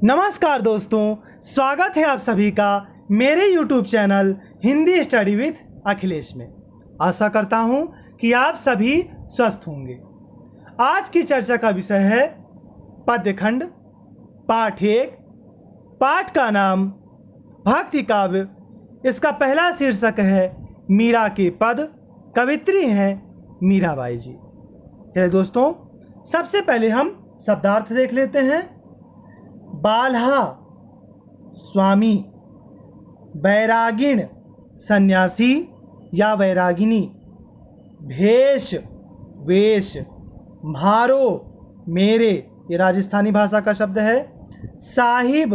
नमस्कार दोस्तों, स्वागत है आप सभी का मेरे YouTube channel Hindi study with Akhilesh में। आशा करता हूं कि आप सभी स्वस्थ होंगे। आज की चर्चा का विषय है पद्यखंड पाठ 1। पाठ का नाम भक्ति काव्य। इसका पहला शीर्षक है मीरा के पद। कवित्री हैं मीराबाई जी। चलिए दोस्तों, सबसे पहले हम शब्दार्थ देख लेते हैं। बाल्हा स्वामी, बैरागिण सन्यासी या बैरागिनी, भेष वेश, म्हारो मेरे, ये राजस्थानी भाषा का शब्द है। साहिब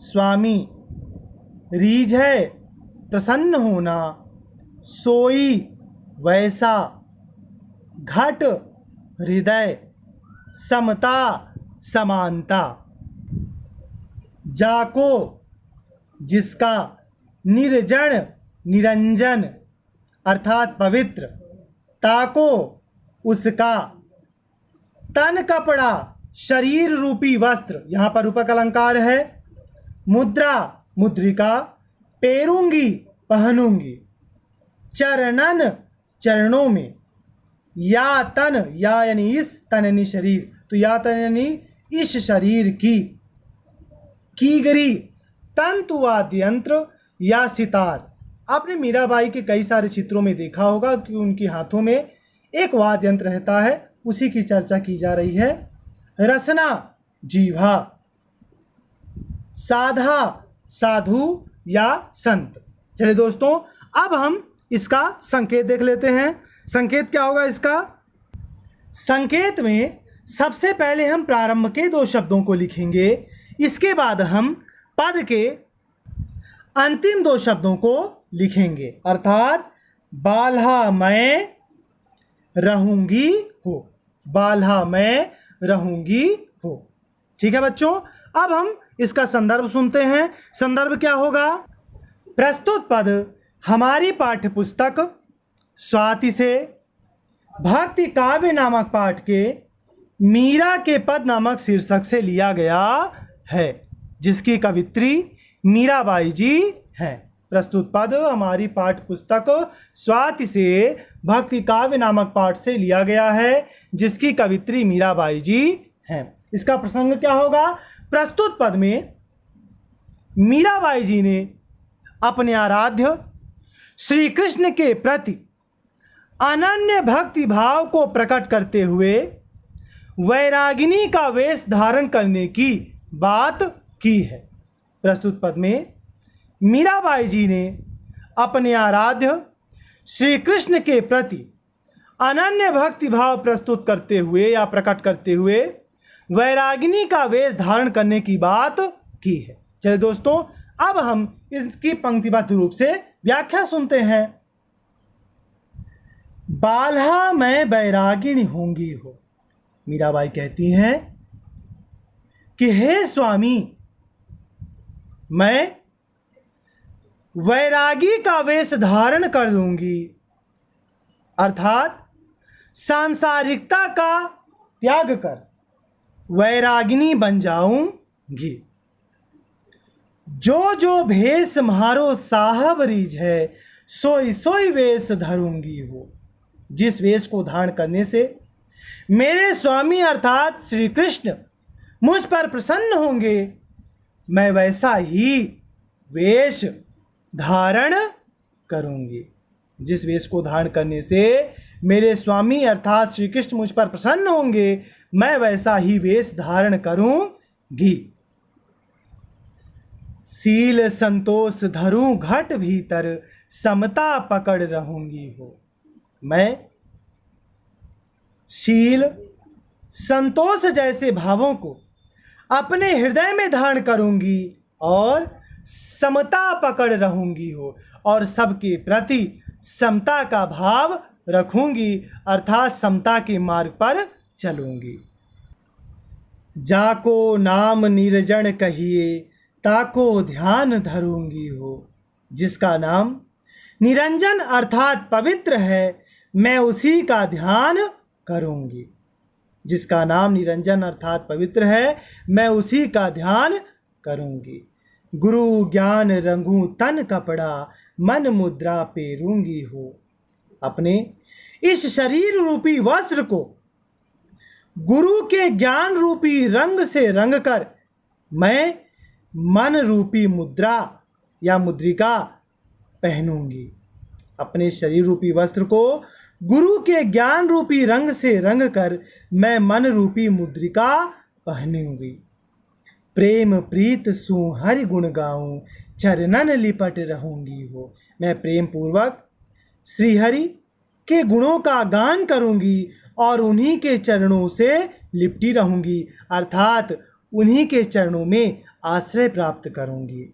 स्वामी, रीझै प्रसन्न होना, सोई वैसा, घट हृदय, समता समानता। जाको जिसका, निर्जन निरंजन अर्थात पवित्र, ताको उसका, तन कपड़ा शरीर रूपी वस्त्र, यहाँ पर रूपक अलंकार है। मुद्रा मुद्रिका, पेरूंगी पहनूंगी, चरणन चरणों में, या तन, या यानी इस, तन यानी शरीर, तो या तन यानी इस शरीर की गरी, तंतु वाद्य यंत्र या सितार। आपने मीराबाई के कई सारे चित्रों में देखा होगा कि उनके हाथों में एक वाद्य यंत्र रहता है, उसी की चर्चा की जा रही है। रसना जीवा, साधा साधु या संत। चलिए दोस्तों, अब हम इसका संकेत देख लेते हैं। संकेत क्या होगा इसका? संकेत में सबसे पहले हम प्रारंभ के 2 शब्दों को लिखेंगे, इसके बाद हम पद के अंतिम 2 शब्दों को लिखेंगे, अर्थात बाल्हा मैं रहूंगी हो, बाल्हा मैं रहूंगी हो। ठीक है बच्चों, अब हम इसका संदर्भ सुनते हैं। संदर्भ क्या होगा? प्रस्तुत पद हमारी पाठ्य पुस्तक स्वाति से भक्ति काव्य नामक पाठ के मीरा के पद नामक शीर्षक से लिया गया है, जिसकी कवित्री मीराबाई जी हैं। प्रस्तुत पद हमारी पाठ्य पुस्तक स्वाति से भक्ति काव्य नामक पाठ से लिया गया है, जिसकी कवित्री मीराबाई जी हैं। इसका प्रसंग क्या होगा? प्रस्तुत पद में मीराबाई जी ने अपने आराध्य श्री कृष्ण के प्रति अनन्य भक्ति भाव को प्रकट करते हुए वैरागिनी का वेश धारण करने की बात की है। प्रस्तुत पद में मीराबाई जी ने अपने आराध्य श्री कृष्ण के प्रति अनन्य भक्ति भाव प्रस्तुत करते हुए या प्रकट करते हुए वैरागिनी का वेश धारण करने की बात की है। चलिए दोस्तों, अब हम इसकी पंक्तिबद्ध रूप से व्याख्या सुनते हैं। बाल्हा मैं बैरागिणी होंगी हो। मीराबाई कहती हैं कि हे स्वामी, मैं वैरागी का वेश धारण कर लूंगी, अर्थात सांसारिकता का त्याग कर वैरागिनी बन जाऊंगी। जो जो भेष म्हारो साहब रीझ है, सोई सोई वेश धरूंगी हो। जिस वेश को धारण करने से मेरे स्वामी अर्थात श्री कृष्ण मुझ पर प्रसन्न होंगे, मैं वैसा ही वेश धारण करूंगी। जिस वेश को धारण करने से मेरे स्वामी अर्थात श्री कृष्ण मुझ पर प्रसन्न होंगे, मैं वैसा ही वेश धारण करूंगी। सील संतोष धरूं घट भीतर, समता पकड़ रहूंगी हो। मैं शील संतोष जैसे भावों को अपने हृदय में धारण करूंगी और समता पकड़ रहूंगी हो, और सबके प्रति समता का भाव रखूंगी, अर्थात समता के मार्ग पर चलूंगी। जाको नाम निर्जन कहिए, ताको ध्यान धरूंगी हो। जिसका नाम निरंजन अर्थात पवित्र है, मैं उसी का ध्यान करूंगी। जिसका नाम निरंजन अर्थात पवित्र है, मैं उसी का ध्यान करूंगी। गुरु ज्ञान रंगूं तन कपड़ा, मन मुद्रा पेरूंगी हो। अपने इस शरीर रूपी वस्त्र को गुरु के ज्ञान रूपी रंग से रंग कर मैं मन रूपी मुद्रा या मुद्रिका पहनूंगी। अपने शरीर रूपी वस्त्र को गुरु के ज्ञान रूपी रंग से रंग कर मैं मन रूपी मुद्रिका पहनूंगी। प्रेम प्रीत सु हरि गुण गाऊं, चरणन लिपट रहूंगी हो। मैं प्रेम पूर्वक श्री हरि के गुणों का गान करूंगी और उन्हीं के चरणों से लिपटी रहूंगी, अर्थात उन्हीं के चरणों में आश्रय प्राप्त करूंगी।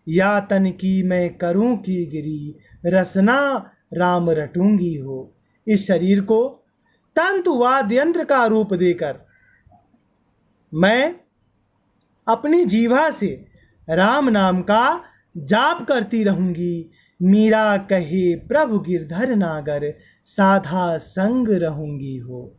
या तन की मैं करूं की गिरी, रसना राम रटूंगी हो। इस शरीर को तंतु वाद्य यंत्र का रूप देकर मैं अपनी जीवा से राम नाम का जाप करती रहूंगी। मीरा कहे प्रभु गिरधर नागर, साधा संग रहूंगी हो।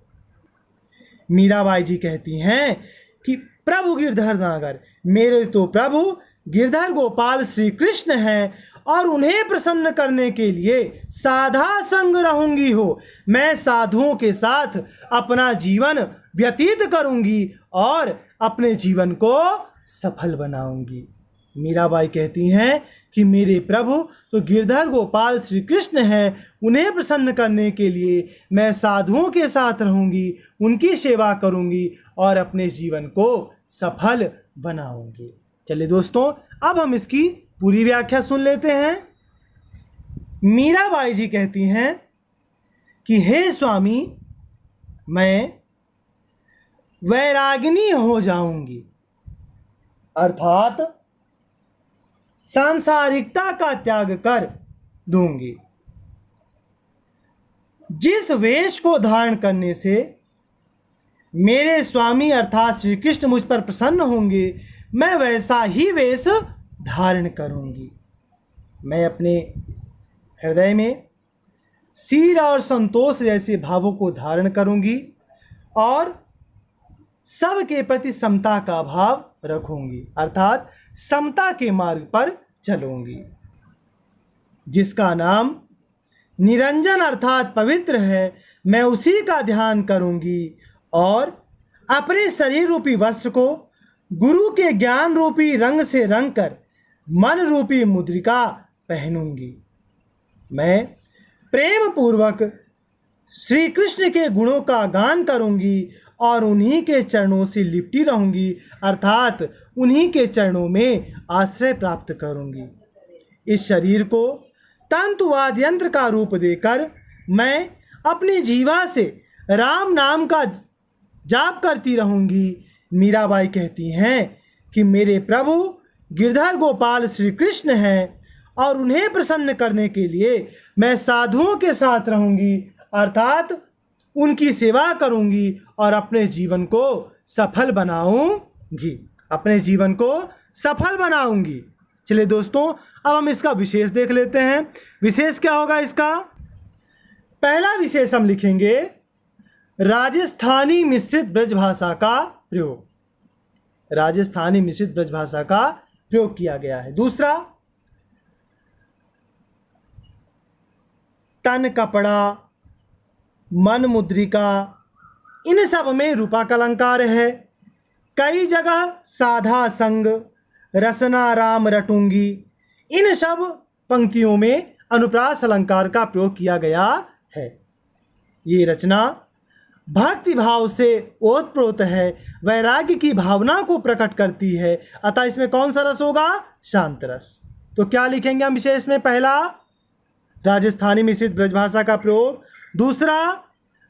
मीराबाई जी कहती हैं कि प्रभु गिरधर नागर, मेरे तो प्रभु गिरधर गोपाल श्री कृष्ण हैं और उन्हें प्रसन्न करने के लिए साधा संग रहूंगी हो। मैं साधुओं के साथ अपना जीवन व्यतीत करूंगी और अपने जीवन को सफल बनाऊंगी। मीराबाई कहती हैं कि मेरे प्रभु तो गिरधर गोपाल श्री कृष्ण हैं, उन्हें प्रसन्न करने के लिए मैं साधुओं के साथ रहूंगी, उनकी सेवा करूंगी और अपने जीवन को सफल बनाऊंगी। चलिए दोस्तों, अब हम इसकी पूरी व्याख्या सुन लेते हैं। मीराबाई जी कहती हैं कि हे स्वामी, मैं वैरागिनी हो जाऊंगी, अर्थात सांसारिकता का त्याग कर दूंगी। जिस वेश को धारण करने से मेरे स्वामी अर्थात श्री कृष्ण मुझ पर प्रसन्न होंगे, मैं वैसा ही वेश धारण करूंगी। मैं अपने हृदय में शील और संतोष जैसे भावों को धारण करूंगी और सबके प्रति समता का भाव रखूंगी, अर्थात समता के मार्ग पर चलूंगी। जिसका नाम निरंजन अर्थात पवित्र है, मैं उसी का ध्यान करूंगी और अपने शरीर रूपी वस्त्र को गुरु के ज्ञान रूपी रंग से रंग कर मन रूपी मुद्रिका पहनूंगी। मैं प्रेम पूर्वक श्री कृष्ण के गुणों का गान करूंगी और उन्हीं के चरणों से लिपटी रहूंगी, अर्थात उन्हीं के चरणों में आश्रय प्राप्त करूंगी। इस शरीर को तंतुवाद यंत्र का रूप देकर मैं अपनी जीवा से राम नाम का जाप करती रहूंगी। मीराबाई कहती हैं कि मेरे प्रभु गिरधर गोपाल श्री कृष्ण हैं और उन्हें प्रसन्न करने के लिए मैं साधुओं के साथ रहूंगी, अर्थात उनकी सेवा करूंगी और अपने जीवन को सफल बनाऊंगी। अपने जीवन को सफल बनाऊंगी। चलिए दोस्तों, अब हम इसका विशेष देख लेते हैं। विशेष क्या होगा इसका? पहला विशेष हम लिखेंगे राजस्थानी मिश्रित ब्रजभाषा का प्रयोग। राजस्थानी मिश्रित ब्रजभाषा का प्रयोग किया गया है। दूसरा, तन कपड़ा, मन मुद्रिका, इन सब में रूपक अलंकार है। कई जगह साधा संग, रसना राम रटूंगी, इन सब पंक्तियों में अनुप्रास अलंकार का प्रयोग किया गया है। ये रचना भक्ति भाव से ओतप्रोत है, वैराग्य की भावना को प्रकट करती है, अतः इसमें कौन सा रस होगा? शांत रस। तो क्या लिखेंगे हम विशेष में? पहला, राजस्थानी मिश्रित ब्रजभाषा का प्रयोग। दूसरा,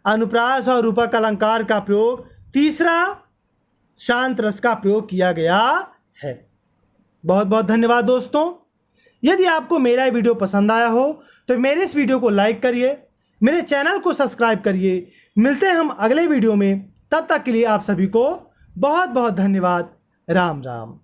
अनुप्रास और रूपक अलंकार का प्रयोग। तीसरा, शांत रस का प्रयोग किया गया है। बहुत बहुत धन्यवाद दोस्तों। यदि आपको मेरा ये वीडियो पसंद आया हो तो मेरे इस वीडियो को लाइक करिए, मेरे चैनल को सब्सक्राइब करिए। मिलते हैं हम अगले वीडियो में, तब तक के लिए आप सभी को बहुत बहुत धन्यवाद। राम राम।